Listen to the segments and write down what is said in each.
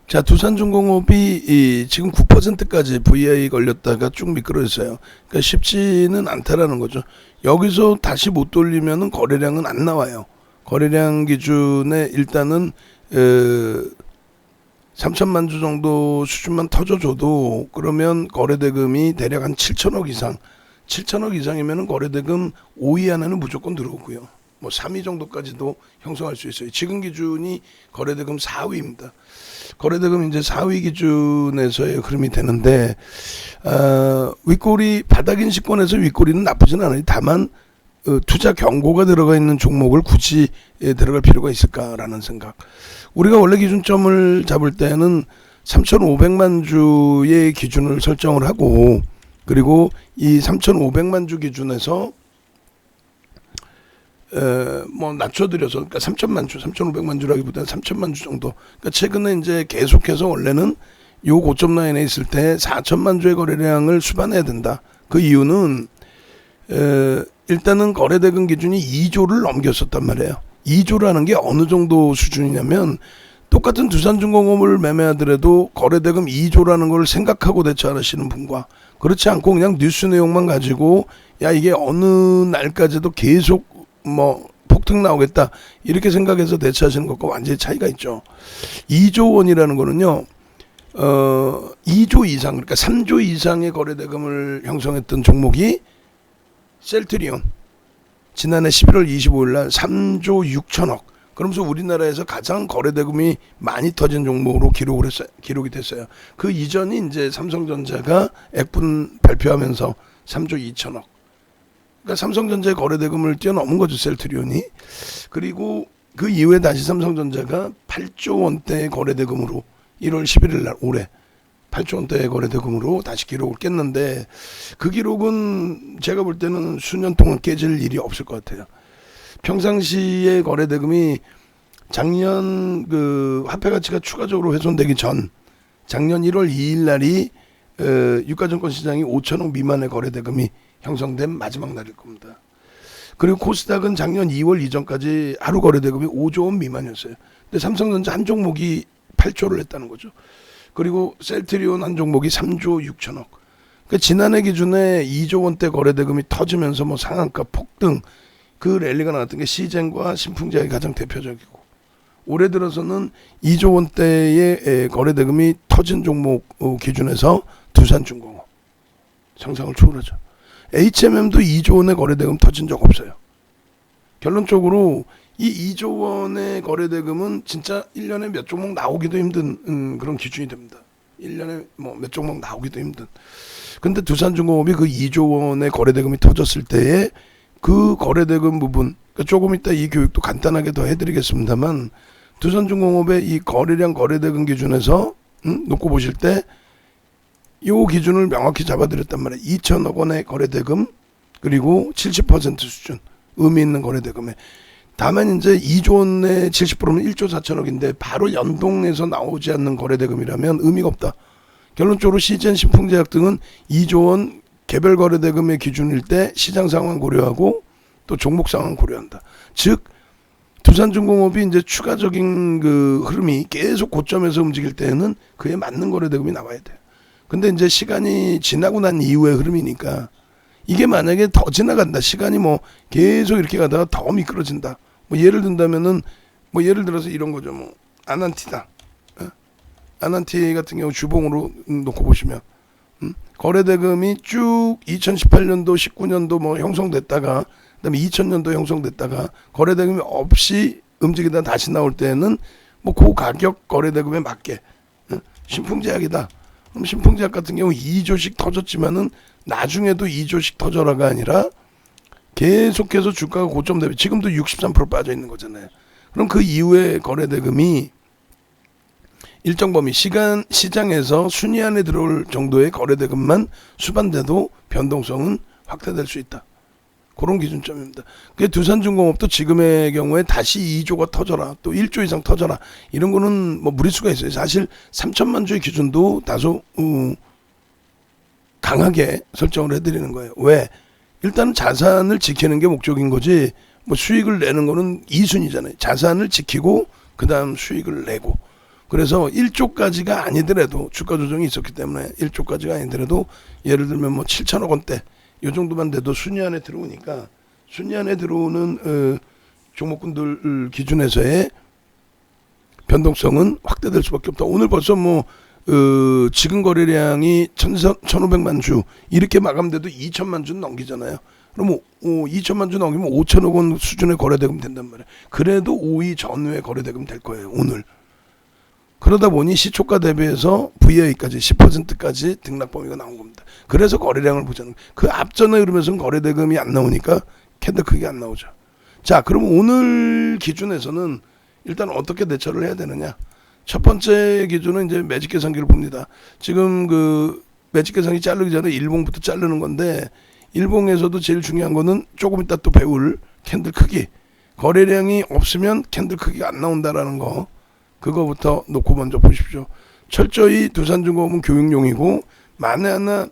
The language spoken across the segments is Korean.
자, 두산중공업이 지금 9%까지 VI 걸렸다가 쭉 미끄러졌어요. 그러니까 쉽지는 않다라는 거죠. 여기서 다시 못 돌리면은 거래량은 안 나와요. 거래량 기준에 일단은 3천만 주 정도 수준만 터져줘도 그러면 거래대금이 대략 한 7천억 이상, 7천억 이상이면은 거래대금 5위 안에는 무조건 들어오고요. 뭐 3위 정도까지도 형성할 수 있어요. 지금 기준이 거래대금 4위입니다. 거래대금 이제 4위 기준에서의 흐름이 되는데 윗꼬리 바닥인 시권에서 윗꼬리는 나쁘진 않아요. 다만 투자 경고가 들어가 있는 종목을 굳이 들어갈 필요가 있을까라는 생각. 우리가 원래 기준점을 잡을 때는 3,500만 주의 기준을 설정을 하고 그리고 이 3,500만 주 기준에서 뭐 낮춰드려서 그러니까 3천만 주, 3,500만 주라기보다는 3천만 주 정도. 그러니까 최근에 이제 계속해서 원래는 요 고점 라인에 있을 때 4천만 주의 거래량을 수반해야 된다. 그 이유는 일단은 거래대금 기준이 2조를 넘겼었단 말이에요. 2조라는 게 어느 정도 수준이냐면 똑같은 두산중공업을 매매하더라도 거래대금 2조라는 걸 생각하고 대처하시는 분과 그렇지 않고 그냥 뉴스 내용만 가지고 야 이게 어느 날까지도 계속 뭐 폭등 나오겠다 이렇게 생각해서 대처하시는 것과 완전히 차이가 있죠. 2조 원이라는 거는요 2조 이상 그러니까 3조 이상의 거래대금을 형성했던 종목이 셀트리온 지난해 11월 25일 날 3조 6천억 그러면서 우리나라에서 가장 거래대금이 많이 터진 종목으로 기록이 됐어요. 그 이전이 이제 삼성전자가 액분 발표하면서 3조 2천억 그러니까 삼성전자의 거래대금을 뛰어넘은 거죠, 셀트리온이. 그리고 그 이후에 다시 삼성전자가 8조 원대의 거래대금으로 1월 11일 날 올해 8조 원대의 거래대금으로 다시 기록을 깼는데 그 기록은 제가 볼 때는 수년 동안 깨질 일이 없을 것 같아요. 평상시의 거래대금이 작년 그 화폐 가치가 추가적으로 훼손되기 전 작년 1월 2일 날이 유가증권 시장이 5천억 미만의 거래대금이 형성된 마지막 날일 겁니다. 그리고 코스닥은 작년 2월 이전까지 하루 거래대금이 5조 원 미만이었어요. 근데 삼성전자 한 종목이 8조를 했다는 거죠. 그리고 셀트리온 한 종목이 3조 6천억. 그러니까 지난해 기준에 2조 원대 거래대금이 터지면서 뭐 상한가 폭등 그 랠리가 나왔던 게 시젠과 신풍제약이 가장 대표적이고 올해 들어서는 2조 원대의 거래대금이 터진 종목 기준에서 두산중공업 상상을 초월하죠. HMM도 2조 원의 거래대금 터진 적 없어요. 결론적으로 이 2조 원의 거래대금은 진짜 1년에 몇 종목 나오기도 힘든 그런 기준이 됩니다. 1년에 뭐 몇 종목 나오기도 힘든. 근데 두산중공업이 그 2조 원의 거래대금이 터졌을 때에 그 거래대금 부분, 그러니까 조금 이따 이 교육도 간단하게 더 해드리겠습니다만 두산중공업의 이 거래량 거래대금 기준에서 놓고 보실 때 이 기준을 명확히 잡아드렸단 말이에요. 2천억 원의 거래대금 그리고 70% 수준 의미 있는 거래대금에 다만 이제 2조 원의 70%면 1조 4천억인데 바로 연동해서 나오지 않는 거래대금이라면 의미가 없다. 결론적으로 시젠 신풍제약 등은 2조 원 개별 거래대금의 기준일 때 시장 상황 고려하고 또 종목 상황 고려한다. 즉 두산중공업이 이제 추가적인 그 흐름이 계속 고점에서 움직일 때는 그에 맞는 거래대금이 나와야 돼요. 근데 이제 시간이 지나고 난 이후의 흐름이니까 이게 만약에 더 지나간다. 시간이 뭐 계속 이렇게 가다가 더 미끄러진다. 뭐 예를 든다면은 뭐 예를 들어서 이런 거죠. 뭐 아난티다. 아난티 같은 경우 주봉으로 놓고 보시면 거래대금이 쭉 2018년도 19년도 뭐 형성됐다가 그다음에 2000년도 형성됐다가 거래대금이 없이 움직이다 다시 나올 때는 뭐 그 가격 거래대금에 맞게 신풍제약이다. 그럼 신풍제약 같은 경우 2조씩 터졌지만은 나중에도 2조씩 터져라가 아니라 계속해서 주가가 고점 대비 지금도 63% 빠져 있는 거잖아요. 그럼 그 이후에 거래대금이 일정 범위 시장에서 순위 안에 들어올 정도의 거래대금만 수반돼도 변동성은 확대될 수 있다. 그런 기준점입니다. 그게 두산중공업도 지금의 경우에 다시 2조가 터져라 또 1조 이상 터져라 이런 거는 뭐 무리수가 있어요. 사실 3천만 주의 기준도 다소 강하게 설정을 해드리는 거예요. 왜? 일단 자산을 지키는 게 목적인 거지 뭐 수익을 내는 거는 2순위잖아요. 자산을 지키고 그 다음 수익을 내고 그래서 1조까지가 아니더라도 주가 조정이 있었기 때문에 1조까지가 아니더라도 예를 들면 뭐 7천억 원대 이 정도만 돼도 순위 안에 들어오니까 순위 안에 들어오는 종목군들 기준에서의 변동성은 확대될 수밖에 없다. 오늘 벌써 뭐 지금 거래량이 1,500만 주 이렇게 마감돼도 2천만 주는 넘기잖아요. 그럼 2천만 주 넘기면 5천억 원 수준의 거래대금 된단 말이에요. 그래도 5위 전후의 거래대금 될 거예요. 오늘. 그러다 보니 시초가 대비해서 VI까지 10%까지 등락 범위가 나온 겁니다. 그래서 거래량을 보자는 거예요. 그 앞전에 흐르면서는 거래대금이 안 나오니까 캔들 크게 안 나오죠. 자, 그럼 오늘 기준에서는 일단 어떻게 대처를 해야 되느냐? 첫 번째 기준은 이제 매직 계산기를 봅니다. 지금 그 매직 계산기 자르기 전에 일봉부터 자르는 건데 일봉에서도 제일 중요한 거는 조금 이따 또 배울 캔들 크기. 거래량이 없으면 캔들 크기가 안 나온다라는 거. 그거부터 놓고 먼저 보십시오. 철저히 두산중공업은 교육용이고 만에 하나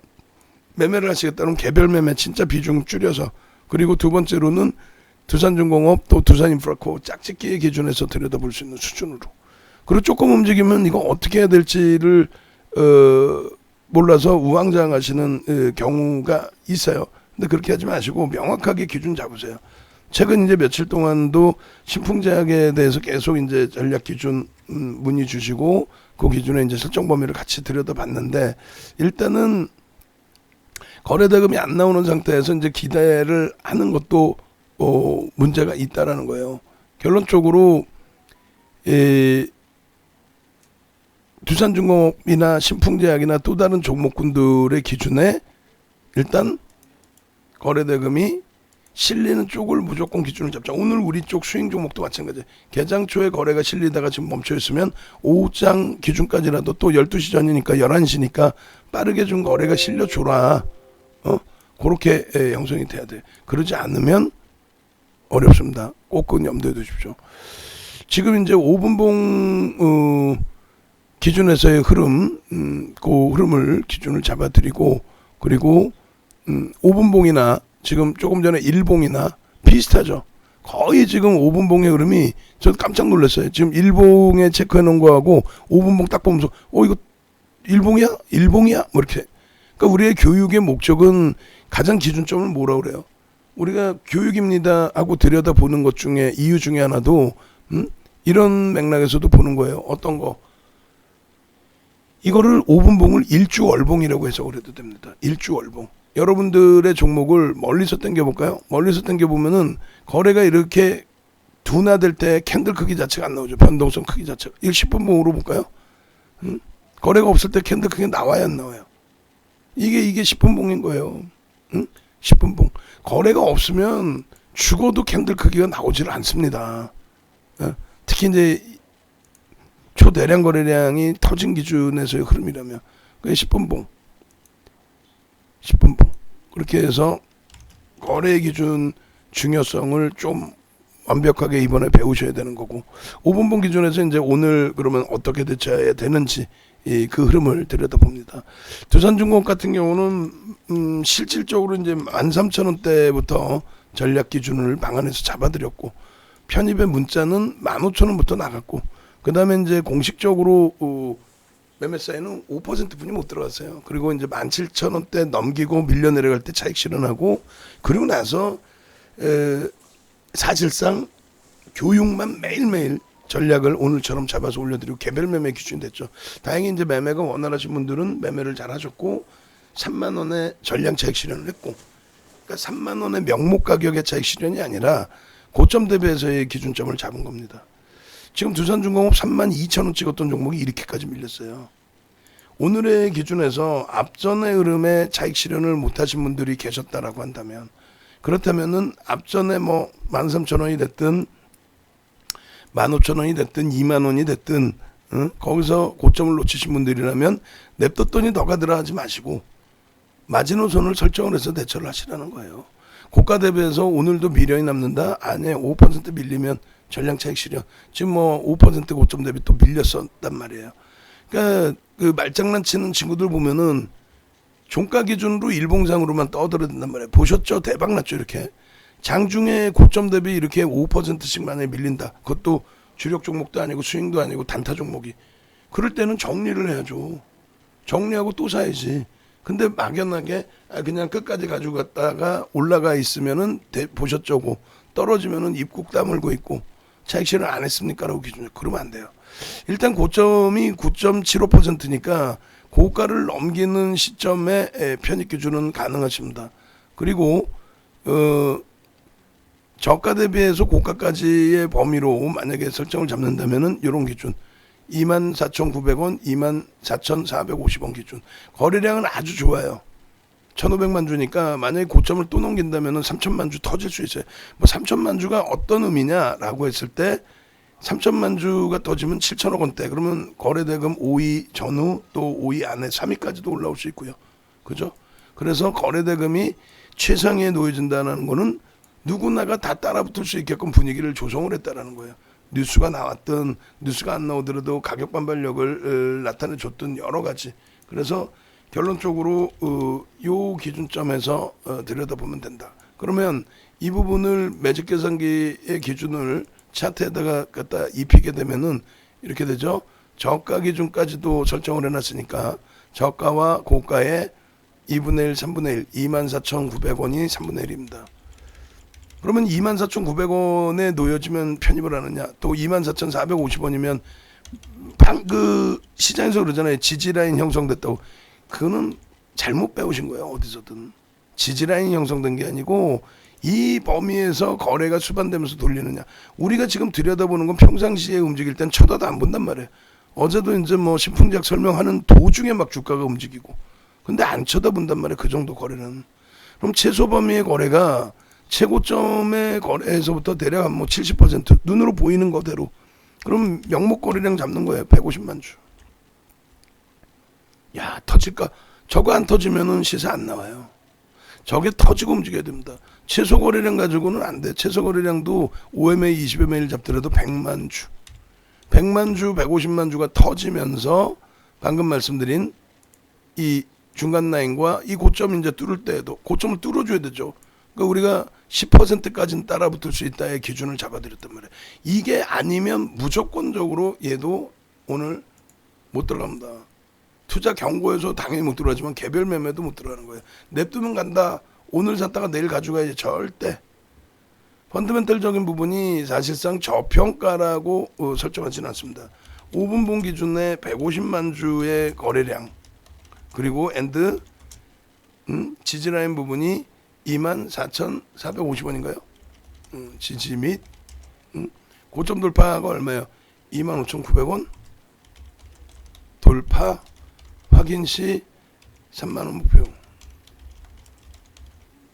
매매를 하시겠다면 개별 매매 진짜 비중 줄여서 그리고 두 번째로는 두산중공업 또 두산인프라코 짝짓기의 기준에서 들여다볼 수 있는 수준으로 그리고 조금 움직이면 이거 어떻게 해야 될지를 몰라서 우왕좌왕하시는 경우가 있어요. 근데 그렇게 하지 마시고 명확하게 기준 잡으세요. 최근 이제 며칠 동안도 신풍제약에 대해서 계속 이제 전략 기준 문의 주시고 그 기준에 이제 설정 범위를 같이 들여다봤는데 일단은 거래대금이 안 나오는 상태에서 이제 기대를 하는 것도 문제가 있다라는 거예요. 결론적으로 두산중공업이나 신풍제약이나 또 다른 종목군들의 기준에 일단 거래대금이 실리는 쪽을 무조건 기준을 잡자. 오늘 우리 쪽 수익 종목도 마찬가지예요. 개장 초에 거래가 실리다가 지금 멈춰 있으면 오후장 기준까지라도 또 12시 전이니까 11시니까 빠르게 좀 거래가 실려줘라. 그렇게 형성이 돼야 돼. 그러지 않으면 어렵습니다. 꼭 그건 염두에 두십시오. 지금 이제 5분봉 기준에서의 흐름, 그 흐름을 기준을 잡아드리고 그리고 5분봉이나 지금 조금 전에 1봉이나 비슷하죠. 거의 지금 5분봉의 흐름이 저도 깜짝 놀랐어요. 지금 1봉에 체크해 놓은 거하고 5분봉 딱 보면서 이거 1봉이야? 1봉이야? 뭐 이렇게. 그러니까 우리의 교육의 목적은 가장 기준점을 뭐라 그래요? 우리가 교육입니다 하고 들여다보는 것 중에 이유 중에 하나도 이런 맥락에서도 보는 거예요. 어떤 거? 이거를 5분봉을 일주월봉이라고 해석을 해도 됩니다. 일주월봉. 여러분들의 종목을 멀리서 당겨볼까요? 멀리서 당겨보면은 거래가 이렇게 둔화될 때 캔들 크기 자체가 안 나오죠. 변동성 크기 자체가. 이거 10분봉으로 볼까요? 거래가 없을 때 캔들 크기 나와야 안 나와요? 이게 10분봉인 거예요. 10분봉. 거래가 없으면 죽어도 캔들 크기가 나오질 않습니다. 특히 이제 초대량 거래량이 터진 기준에서의 흐름이라면 그게 10분봉. 10분봉. 그렇게 해서 거래 기준 중요성을 좀 완벽하게 이번에 배우셔야 되는 거고 5분봉 기준에서 이제 오늘 그러면 어떻게 대처해야 되는지 그 흐름을 들여다봅니다. 두산중공업 같은 경우는 실질적으로 이제 13,000원대부터 전략 기준을 방안에서 잡아드렸고 편입의 문자는 15,000원부터 나갔고 그 다음에 이제 공식적으로 매매 사이는 5%분이 못 들어갔어요. 그리고 이제 17,000원대 넘기고 밀려 내려갈 때 차익 실현하고 그리고 나서 사실상 교육만 매일매일 전략을 오늘처럼 잡아서 올려드리고 개별 매매 기준이 됐죠. 다행히 이제 매매가 원활하신 분들은 매매를 잘 하셨고 3만 원의 전량 차익 실현을 했고 그러니까 3만 원의 명목 가격의 차익 실현이 아니라 고점 대비해서의 기준점을 잡은 겁니다. 지금 두산중공업 32,000원 찍었던 종목이 이렇게까지 밀렸어요. 오늘의 기준에서 앞전의 흐름에 차익 실현을 못하신 분들이 계셨다라고 한다면 그렇다면은 앞전에 뭐 13,000원이 됐든 15,000원이 됐든 2만원이 됐든 거기서 고점을 놓치신 분들이라면 냅뒀더니 더 가더라 하지 마시고 마지노선을 설정을 해서 대처를 하시라는 거예요. 고가 대비해서 오늘도 미련이 남는다? 아니에요. 5% 밀리면 전량 차익 실현. 지금 뭐 5% 고점 대비 또 밀렸었단 말이에요. 그러니까 그 말장난치는 친구들 보면은 종가 기준으로 일봉상으로만 떠들어댄단 말이에요. 보셨죠? 대박 났죠 이렇게. 장중에 고점 대비 이렇게 5%씩 만에 밀린다. 그것도 주력 종목도 아니고 스윙도 아니고 단타 종목이. 그럴 때는 정리를 해야죠. 정리하고 또 사야지. 근데 막연하게 그냥 끝까지 가지고 갔다가 올라가 있으면은 보셨죠고 떨어지면은 입국 다물고 있고 차익 실현 안 했습니까라고 기준을 그러면 안 돼요. 일단 고점이 9.75%니까 고가를 넘기는 시점에 편입 기준은 가능하십니다. 그리고 저가 대비해서 고가까지의 범위로 만약에 설정을 잡는다면은 이런 기준 24,900원, 24,450원 기준. 거래량은 아주 좋아요. 1,500만 주니까 만약에 고점을 또 넘긴다면 3천만 주 터질 수 있어요. 뭐 3천만 주가 어떤 의미냐라고 했을 때 3천만 주가 터지면 7천억 원대. 그러면 거래대금 5위 전후 또 5위 안에 3위까지도 올라올 수 있고요. 그죠? 그래서 거래대금이 최상위에 놓여진다는 거는 누구나가 다 따라붙을 수 있게끔 분위기를 조성을 했다라는 거예요. 뉴스가 나왔든 뉴스가 안 나오더라도 가격 반발력을 나타내줬던 여러 가지. 그래서 결론적으로 요 기준점에서 들여다보면 된다. 그러면 이 부분을 매직 계산기의 기준을 차트에다가 갖다 입히게 되면은 이렇게 되죠. 저가 기준까지도 설정을 해놨으니까 저가와 고가의 2분의 1, 3분의 1, 24,900원이 3분의 1입니다. 그러면 24,900원에 놓여지면 편입을 하느냐, 또 24,450원이면 그 시장에서 그러잖아요. 지지라인 형성됐다고. 그거는 잘못 배우신 거예요. 어디서든. 지지라인이 형성된 게 아니고 이 범위에서 거래가 수반되면서 돌리느냐. 우리가 지금 들여다보는 건 평상시에 움직일 땐 쳐다도 안 본단 말이에요. 어제도 이제 뭐 신풍작 설명하는 도중에 막 주가가 움직이고. 근데 안 쳐다본단 말이에요. 그 정도 거래는. 그럼 최소 범위의 거래가 최고점의 거래에서부터 대략 뭐 70% 눈으로 보이는 거대로. 그럼 명목 거래량 잡는 거예요. 150만 주. 야, 터질까? 저거 안 터지면은 시세 안 나와요. 저게 터지고 움직여야 됩니다. 최소 거래량 가지고는 안 돼. 최소 거래량도 5MA, 20MA를 잡더라도 100만 주. 100만 주, 150만 주가 터지면서 방금 말씀드린 이 중간 라인과 이 고점 이제 뚫을 때에도 고점을 뚫어줘야 되죠. 그러니까 우리가 10%까지는 따라붙을 수 있다의 기준을 잡아드렸단 말이에요. 이게 아니면 무조건적으로 얘도 오늘 못 들어갑니다. 투자 경고에서 당연히 못 들어가지만 개별 매매도 못 들어가는 거예요. 냅두면 간다. 오늘 샀다가 내일 가져가야지. 절대. 펀더멘털적인 부분이 사실상 저평가라고 설정하지는 않습니다. 5분봉 기준에 150만 주의 거래량 그리고 엔드 지지라인 부분이 24,450원인가요? 지지 및 고점 돌파가 얼마예요? 25,900원 돌파 확인 시 3만원 목표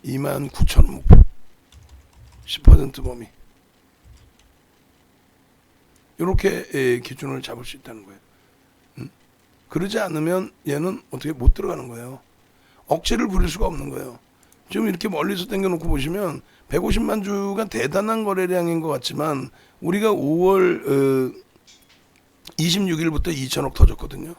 29,000원 목표 10% 범위 이렇게 기준을 잡을 수 있다는 거예요. 그러지 않으면 얘는 어떻게 못 들어가는 거예요. 억지를 부릴 수가 없는 거예요. 지금 이렇게 멀리서 당겨놓고 보시면 150만 주가 대단한 거래량인 것 같지만 우리가 5월 26일부터 2천억 터졌거든요.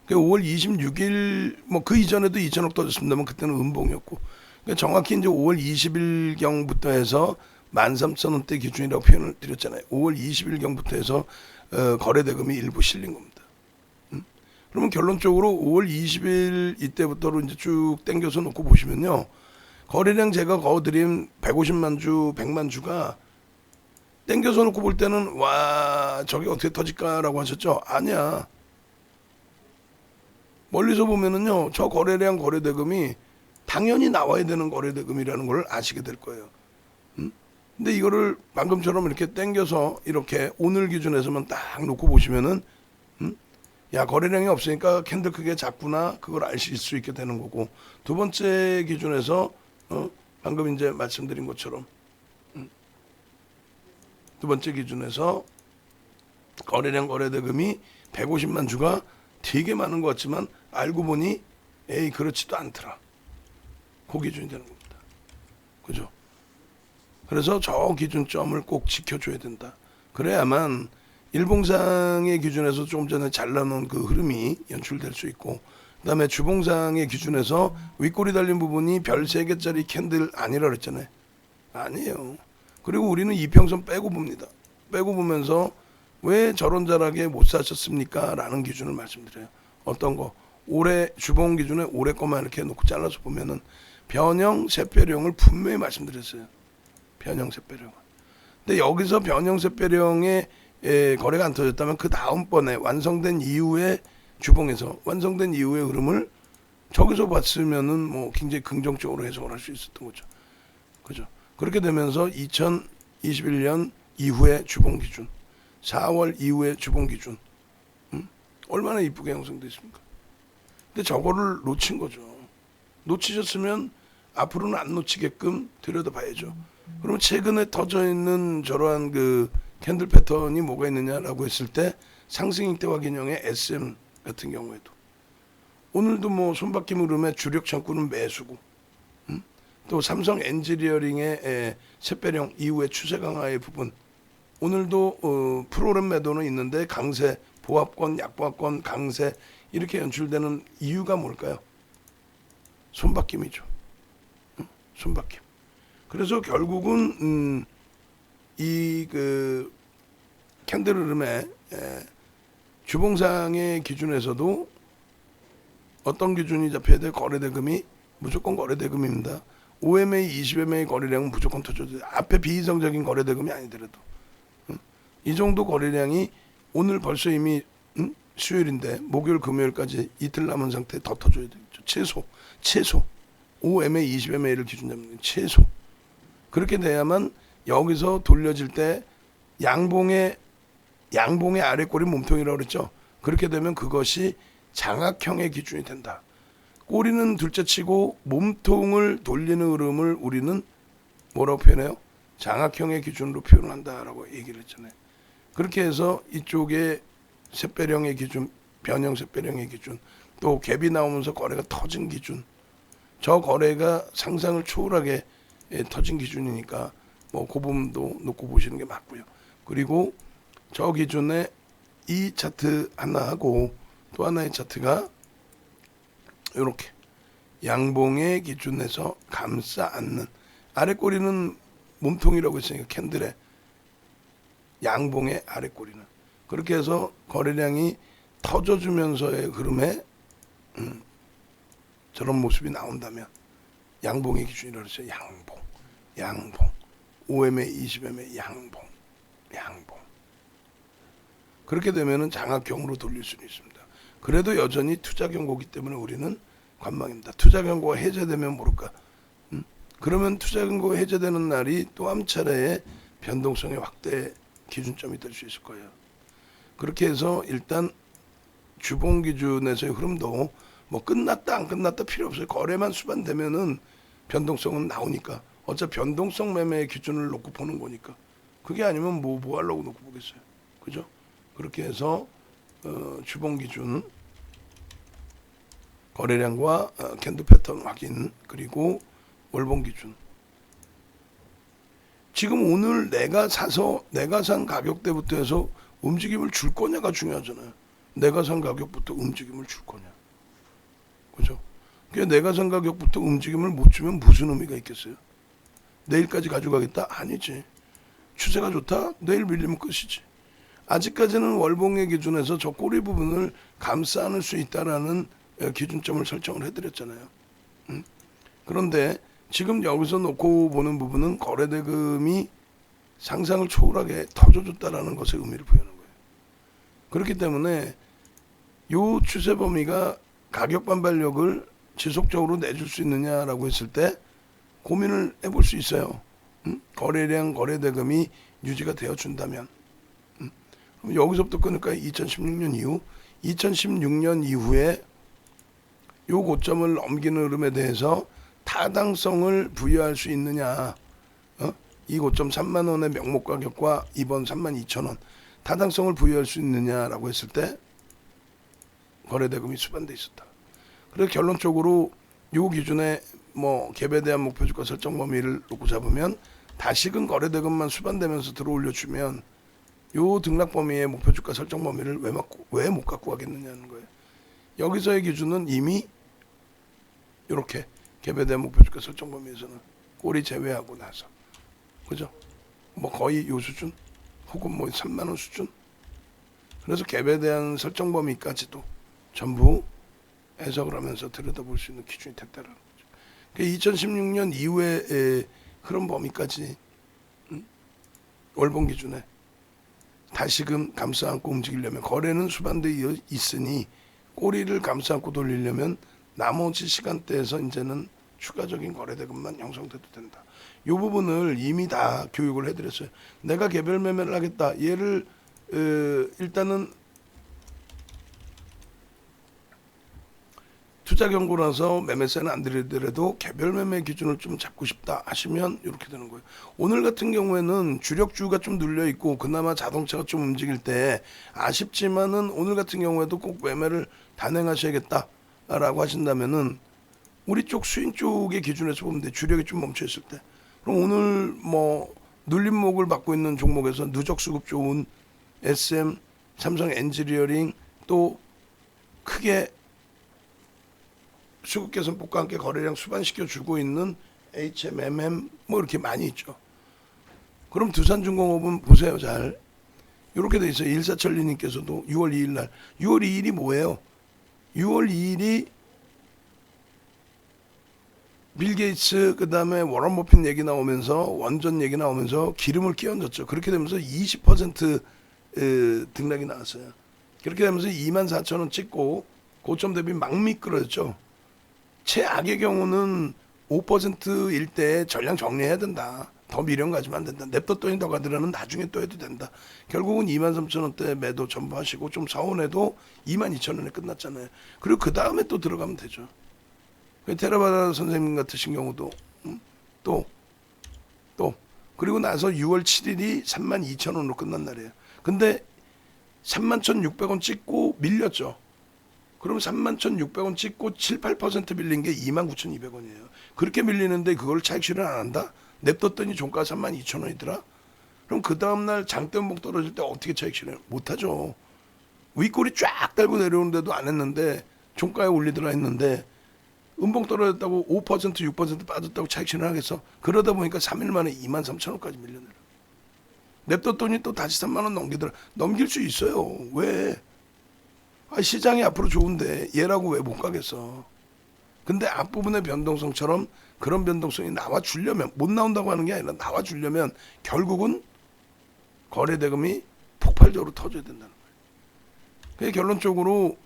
5월 26일 뭐 그 이전에도 2천억 터졌습니다만 그때는 음봉이었고 그러니까 정확히 이제 5월 20일경부터 해서 13,000원대 기준이라고 표현을 드렸잖아요. 5월 20일경부터 해서 거래대금이 일부 실린 겁니다. 그러면 결론적으로 5월 20일 이때부터로 이제 쭉 당겨서 놓고 보시면요. 거래량 제가 거드린 150만 주, 100만 주가 당겨서 놓고 볼 때는 와 저게 어떻게 터질까라고 하셨죠? 아니야. 멀리서 보면은요. 저 거래량 거래대금이 당연히 나와야 되는 거래대금이라는 걸 아시게 될 거예요. 근데 이거를 방금처럼 이렇게 당겨서 이렇게 오늘 기준에서만 딱 놓고 보시면은 야 거래량이 없으니까 캔들 크게 작구나 그걸 아실 수 있게 되는 거고 두 번째 기준에서 방금 이제 말씀드린 것처럼 두 번째 기준에서 거래량 거래대금이 150만 주가 되게 많은 것 같지만 알고 보니 에이 그렇지도 않더라. 그 기준이 되는 겁니다. 그죠? 그래서 저 기준점을 꼭 지켜줘야 된다. 그래야만 일봉상의 기준에서 조금 전에 잘라놓은 그 흐름이 연출될 수 있고 그다음에 주봉상의 기준에서 윗골이 달린 부분이 별 3개짜리 캔들 아니라 그랬잖아요. 아니에요. 그리고 우리는 이평선 빼고 봅니다. 빼고 보면서 왜 저런 잘하게 못 사셨습니까? 라는 기준을 말씀드려요. 어떤 거? 올해 주봉 기준에 올해 것만 이렇게 놓고 잘라서 보면은 변형 세배령을 분명히 말씀드렸어요. 변형 세배령. 근데 여기서 변형 세배령에 거래가 안 터졌다면 그 다음번에 완성된 이후에 주봉에서 완성된 이후의 흐름을 저기서 봤으면은 뭐 굉장히 긍정적으로 해석을 할 수 있었던 거죠. 그죠? 그렇게 되면서 2021년 이후의 주봉 기준, 4월 이후의 주봉 기준, 얼마나 이쁘게 형성돼 있습니까? 근데 저거를 놓친 거죠. 놓치셨으면 앞으로는 안 놓치게끔 들여다봐야죠. 그러면 최근에 터져 있는 저러한 그 캔들 패턴이 뭐가 있느냐라고 했을 때 상승 익대화 기능의 SM 같은 경우에도 오늘도 뭐 손바뀜 흐름에 주력 창구는 매수고, 또 삼성 엔지니어링의 샛배령 이후의 추세 강화의 부분, 오늘도 프로그램 매도는 있는데 강세, 보합권, 약보합권, 강세 이렇게 연출되는 이유가 뭘까요? 손바뀜이죠. 손바뀜. 그래서 결국은 이 그 캔들 흐름의 주봉상의 기준에서도 어떤 기준이 잡혀야 돼? 거래대금이 무조건 거래대금입니다. OMA, 20MA 거래량은 무조건 터져줘요. 앞에 비이성적인 거래대금이 아니더라도 이 정도 거래량이 오늘 벌써 이미 수요일인데 목요일 금요일까지 이틀 남은 상태에 더 터져야 되겠죠. 최소 OMA, 20MA를 기준 잡는 최소. 그렇게 돼야만 여기서 돌려질 때 양봉의 아래 꼬리 몸통이라고 그랬죠. 그렇게 되면 그것이 장악형의 기준이 된다. 꼬리는 둘째치고 몸통을 돌리는 흐름을 우리는 뭐라고 표현해요? 장악형의 기준으로 표현한다라고 얘기를 했잖아요. 그렇게 해서 이쪽에 샛배령의 기준, 변형 샛배령의 기준, 또 갭이 나오면서 거래가 터진 기준, 저 거래가 상상을 초월하게 터진 기준이니까 뭐 그 부분도 놓고 보시는 게 맞고요. 그리고 저 기준에 이 차트 하나하고 또 하나의 차트가 이렇게 양봉의 기준에서 감싸 안는, 아래 꼬리는 몸통이라고 했으니까 캔들의 양봉의 아래 꼬리는 그렇게 해서 거래량이 터져주면서의 흐름에 저런 모습이 나온다면 양봉의 기준이라고 했어요. 양봉 OMA, 20MA 양봉. 그렇게 되면은 장악형으로 돌릴 수는 있습니다. 그래도 여전히 투자 경고기 때문에 우리는 관망입니다. 투자 경고가 해제되면 모를까. 그러면 투자 경고가 해제되는 날이 또 한 차례의 변동성의 확대 기준점이 될 수 있을 거예요. 그렇게 해서 일단 주봉 기준에서의 흐름도 뭐 끝났다 안 끝났다 필요 없어요. 거래만 수반되면은 변동성은 나오니까. 어차피 변동성 매매의 기준을 놓고 보는 거니까. 그게 아니면 뭐 하려고 놓고 보겠어요. 그죠? 그렇게 해서 주봉 기준 거래량과 캔들 패턴 확인, 그리고 월봉 기준. 지금 오늘 내가 산 가격대부터 해서 움직임을 줄 거냐가 중요하잖아요. 내가 산 가격부터 움직임을 줄 거냐. 그죠? 그러니까 내가 산 가격부터 움직임을 못 주면 무슨 의미가 있겠어요? 내일까지 가져가겠다? 아니지. 추세가 좋다? 내일 밀리면 끝이지. 아직까지는 월봉의 기준에서 저 꼬리 부분을 감싸 안을 수 있다라는 기준점을 설정을 해드렸잖아요. 그런데 지금 여기서 놓고 보는 부분은 거래대금이 상상을 초월하게 터져줬다라는 것의 의미를 부여하는 거예요. 그렇기 때문에 이 추세 범위가 가격 반발력을 지속적으로 내줄 수 있느냐라고 했을 때 고민을 해볼 수 있어요. 거래량, 거래대금이 유지가 되어준다면. 그럼 여기서부터 끊을까요? 2016년 이후. 2016년 이후에 요 고점을 넘기는 흐름에 대해서 타당성을 부여할 수 있느냐. 이 고점 3만 원의 명목 가격과 이번 32,000원 타당성을 부여할 수 있느냐라고 했을 때 거래대금이 수반돼 있었다. 그래서 결론적으로 요 기준에 뭐 갭에 대한 목표 주가 설정 범위를 놓고 잡으면 다시금 거래대금만 수반되면서 들어올려 주면 요 등락 범위의 목표 주가 설정 범위를 왜 못 갖고 가겠느냐는 거예요. 여기서의 기준은 이미 이렇게 갭에 대한 목표 주가 설정 범위에서는 꼬리 제외하고 나서, 그죠? 뭐 거의 요 수준, 혹은 뭐 3만 원 수준, 그래서 갭에 대한 설정 범위까지도 전부 해석을 하면서 들여다볼 수 있는 기준이 됐다라는 거죠. 그러니까 2016년 이후에 그런 범위까지 월봉 기준에 다시금 감싸 안고 움직이려면 거래는 수반되어 있으니 꼬리를 감싸 안고 돌리려면 나머지 시간대에서 이제는 추가적인 거래대금만 형성돼도 된다. 이 부분을 이미 다 교육을 해드렸어요. 내가 개별 매매를 하겠다. 얘를 일단은 투자 경고라서 매매세는 안 드리더라도 개별 매매 기준을 좀 잡고 싶다 하시면 이렇게 되는 거예요. 오늘 같은 경우에는 주력주가 좀 눌려 있고 그나마 자동차가 좀 움직일 때 아쉽지만은 오늘 같은 경우에도 꼭 매매를 단행하셔야겠다라고 하신다면은 우리 쪽 수익 쪽의 기준에서 보면 돼. 주력이 좀 멈춰 있을 때. 그럼 오늘 뭐 눌림목을 받고 있는 종목에서 누적 수급 좋은 SM, 삼성 엔지니어링 또 크게 수급 개선폭과 함께 거래량 수반시켜 주고 있는 HMMM 뭐 이렇게 많이 있죠. 그럼 두산중공업은 보세요 잘. 이렇게 돼 있어요. 일사천리님께서도 6월 2일 날. 6월 2일이 뭐예요? 6월 2일이 빌 게이츠 그다음에 워런 버핏 얘기 나오면서 원전 얘기 나오면서 기름을 끼얹었죠. 그렇게 되면서 20% 등락이 나왔어요. 그렇게 되면서 24,000원 찍고 고점 대비 막 미끄러졌죠. 최악의 경우는 5%일 때 전량 정리해야 된다. 더 미련 가지면 안 된다. 냅뒀더니 더 가더라는 나중에 또 해도 된다. 결국은 23,000원대 매도 전부 하시고 좀 서운해도 22,000원에 끝났잖아요. 그리고 그 다음에 또 들어가면 되죠. 테라바다 선생님 같으신 경우도 또 그리고 나서 6월 7일이 32,000원으로 끝난 날이에요. 근데 31,600원 찍고 밀렸죠. 그럼 31,600원 찍고 7, 8% 밀린 게 29,200원이에요. 그렇게 밀리는데 그걸 차익 실현 안 한다? 냅뒀더니 종가 32,000원이더라? 그럼 그 다음날 장대음봉 떨어질 때 어떻게 차익 실현? 못하죠. 윗골이 쫙 달고 내려오는데도 안 했는데 종가에 올리더라 했는데 음봉 떨어졌다고 5%, 6% 빠졌다고 차익 실현하겠어? 그러다 보니까 3일 만에 23,000원까지 밀려내려. 냅뒀더니 또 다시 3만 원 넘기더라. 넘길 수 있어요. 왜? 시장이 앞으로 좋은데 얘라고 왜 못 가겠어? 근데 앞부분의 변동성처럼 그런 변동성이 나와주려면 못 나온다고 하는 게 아니라 나와주려면 결국은 거래대금이 폭발적으로 터져야 된다는 거예요. 그게 결론적으로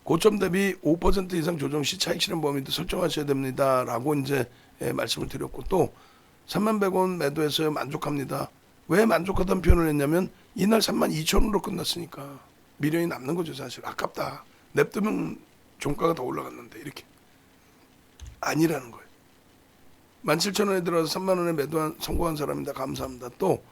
고점 대비 5% 이상 조정 시 차익 실현 범위도 설정하셔야 됩니다라고 이제 말씀을 드렸고 또 31,100원 매도해서 만족합니다. 왜 만족하다는 표현을 했냐면 이날 32,000원으로 끝났으니까 미련이 남는 거죠. 사실 아깝다. 냅두면 종가가 더 올라갔는데 이렇게 아니라는 거예요. 17,000원에 들어서 3만원에 매도한 성공한 사람입니다. 감사합니다. 또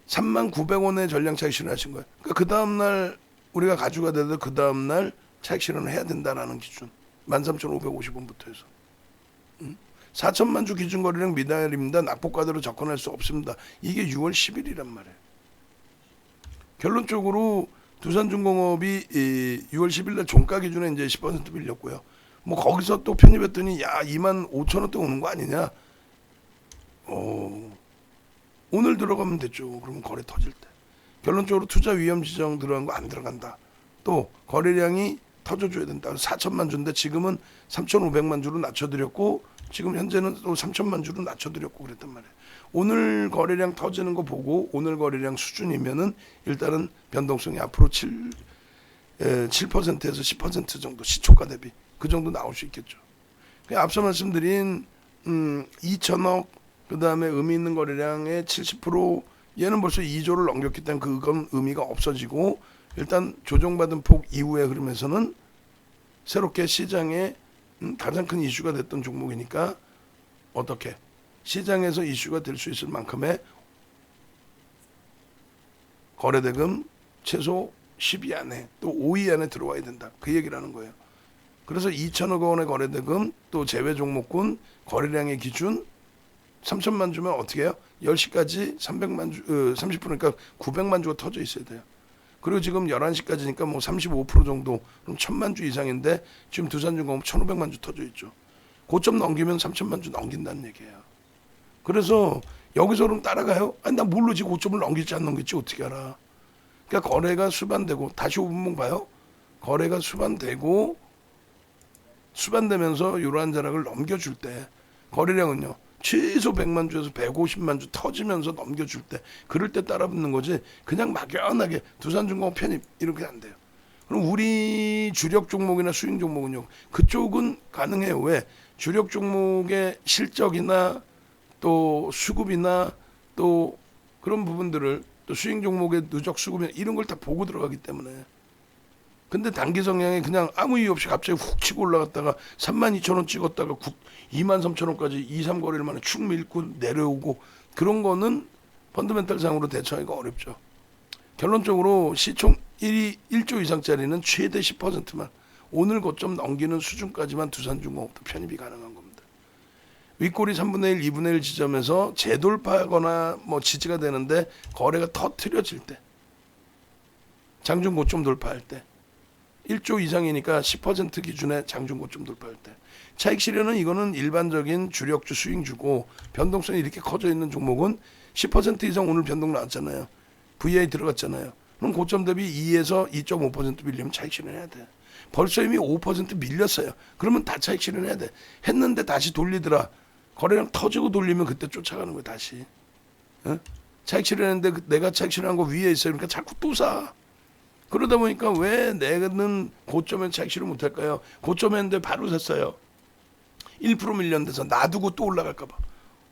39,000원에 전량 차익 실현하신 거예요. 그러니까 그 다음날 우리가 가져가 돼도 그 다음날 차익 실현을 해야 된다라는 기준 13,550원부터 해서 4천만 주 기준 거래량 미달입니다. 낙폭과대로 접근할 수 없습니다. 이게 6월 10일이란 말이에요. 결론적으로 두산중공업이 6월 10일 날 종가 기준에 이제 10% 밀렸고요. 뭐 거기서 또 편입했더니 야 25,000원대 오는 거 아니냐? 오늘 들어가면 됐죠. 그러면 거래 터질 때. 결론적으로 투자 위험 지정 들어간 거 안 들어간다. 또 거래량이 터져줘야 된다. 4천만 주인데 지금은 3,500만 주로 낮춰드렸고 지금 현재는 또 3천만 주로 낮춰드렸고 그랬단 말이에요. 오늘 거래량 터지는 거 보고 오늘 거래량 수준이면은 일단은 변동성이 앞으로 7%에서 10% 정도 시초가 대비 그 정도 나올 수 있겠죠. 앞서 말씀드린 2천억 그 다음에 의미 있는 거래량의 70% 얘는 벌써 2조를 넘겼기 때문에 그건 의미가 없어지고 일단 조정받은 폭 이후에 그러면서는 새롭게 시장에 가장 큰 이슈가 됐던 종목이니까 어떻게 시장에서 이슈가 될 수 있을 만큼의 거래대금 최소 10위 안에 또 5위 안에 들어와야 된다. 그 얘기를 하는 거예요. 그래서 2천억 원의 거래대금 또 제외 종목군 거래량의 기준 3천만 주면 어떻게 해요? 10시까지 300만 주, 30%니까 900만 주가 터져 있어야 돼요. 그리고 지금 11시까지니까 뭐 35% 정도, 그럼 1000만 주 이상인데 지금 두산중공업 1500만 주 터져 있죠. 고점 넘기면 3000만 주 넘긴다는 얘기예요. 그래서 여기서 그럼 따라가요? 아니 나 모르지 고점을 넘길지 안 넘길지 어떻게 알아. 그러니까 거래가 수반되고 다시 5분봉 봐요. 거래가 수반되면서 이러한 자락을 넘겨줄 때 거래량은요 최소 100만 주에서 150만 주 터지면서 넘겨줄 때 그럴 때 따라붙는 거지 그냥 막연하게 두산중공업 편입 이렇게 안 돼요. 그럼 우리 주력 종목이나 수익 종목은요 그쪽은 가능해요. 왜? 주력 종목의 실적이나 또 수급이나 또 그런 부분들을 또 수익 종목의 누적 수급이나 이런 걸 다 보고 들어가기 때문에. 근데 단기 성향이 그냥 아무 이유 없이 갑자기 훅 치고 올라갔다가 32,000원 찍었다가 23,000원까지 2, 3거래를 만에 축 밀고 내려오고 그런 거는 펀더멘탈 상으로 대처하기가 어렵죠. 결론적으로 시총 1조 이상짜리는 최대 10%만 오늘 고점 넘기는 수준까지만 두산중공업도 편입이 가능한 겁니다. 윗꼬리 3분의 1, 2분의 1 지점에서 재돌파하거나 뭐 지지가 되는데 거래가 터트려질 때 장중 고점 돌파할 때 1조 이상이니까 10% 기준의 장중 고점 돌파할 때 차익 실현은 이거는 일반적인 주력주 수익주고 변동성이 이렇게 커져 있는 종목은 10% 이상 오늘 변동 나왔잖아요. VI 들어갔잖아요. 그럼 고점 대비 2에서 2.5% 밀리면 차익 실현해야 돼. 벌써 이미 5% 밀렸어요. 그러면 다 차익 실현해야 돼. 했는데 다시 돌리더라. 거래량 터지고 돌리면 그때 쫓아가는 거야 다시. 어? 차익 실현했는데 내가 차익 실현한 거 위에 있어요. 그러니까 자꾸 또 사. 그러다 보니까 왜 내는 고점에 차익 실현 못할까요? 고점에 했는데 바로 샀어요. 1% 밀렸는데서 놔두고 또 올라갈까 봐.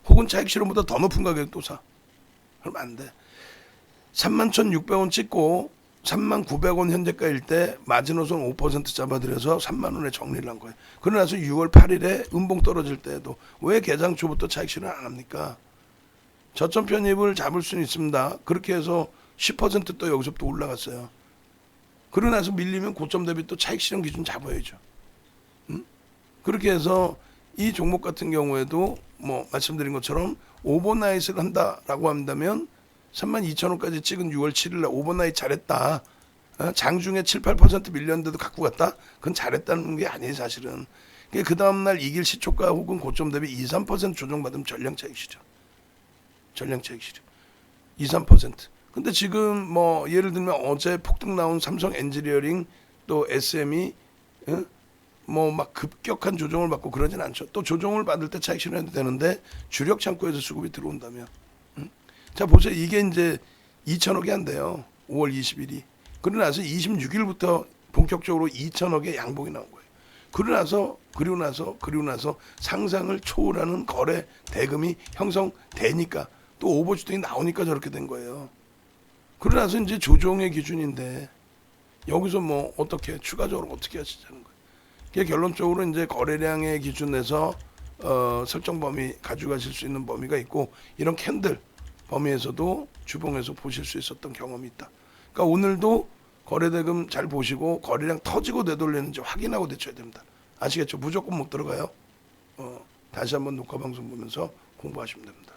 혹은 차익 실현보다 더 높은 가격에 또 사. 그러면 안 돼. 31,600원 찍고 39,900원 현재가일 때 마지노선 5% 잡아들여서 3만 원에 정리를 한 거예요. 그러고 나서 6월 8일에 음봉 떨어질 때에도 왜 개장 초부터 차익 실현 안 합니까? 저점 편입을 잡을 수는 있습니다. 그렇게 해서 10%또 여기서 또 올라갔어요. 그러고 나서 밀리면 고점 대비 또 차익 실현 기준 잡아야죠. 그렇게 해서 이 종목 같은 경우에도 뭐 말씀드린 것처럼 오버나잇을 한다라고 한다면 32,000원까지 찍은 6월 7일날 오버나잇 잘했다. 장중에 7, 8% 밀렸는데도 갖고 갔다? 그건 잘했다는 게 아니에요 사실은. 그 다음날 이길 시초가 혹은 고점 대비 2, 3% 조정받으면 전량차익이죠. 전량차익이죠. 2, 3%. 근데 지금 뭐 예를 들면 어제 폭등 나온 삼성 엔지니어링 또 SM이 뭐 막 급격한 조정을 받고 그러진 않죠. 또 조정을 받을 때 차익 실현해도 되는데 주력 창고에서 수급이 들어온다면. 자 보세요. 이게 이제 2천억이 안 돼요. 5월 20일이. 그러고 나서 26일부터 본격적으로 2천억의 양봉이 나온 거예요. 그리고 나서 상상을 초월하는 거래 대금이 형성되니까 또 오버주등이 나오니까 저렇게 된 거예요. 그러고 나서 이제 조정의 기준인데 여기서 뭐 어떻게 추가적으로 어떻게 하시자는 거예요. 그게 결론적으로 이제 거래량의 기준에서 설정 범위 가져가실 수 있는 범위가 있고 이런 캔들 범위에서도 주봉에서 보실 수 있었던 경험이 있다. 그러니까 오늘도 거래대금 잘 보시고 거래량 터지고 되돌리는지 확인하고 대처해야 됩니다. 아시겠죠? 무조건 못 들어가요. 다시 한번 녹화 방송 보면서 공부하시면 됩니다.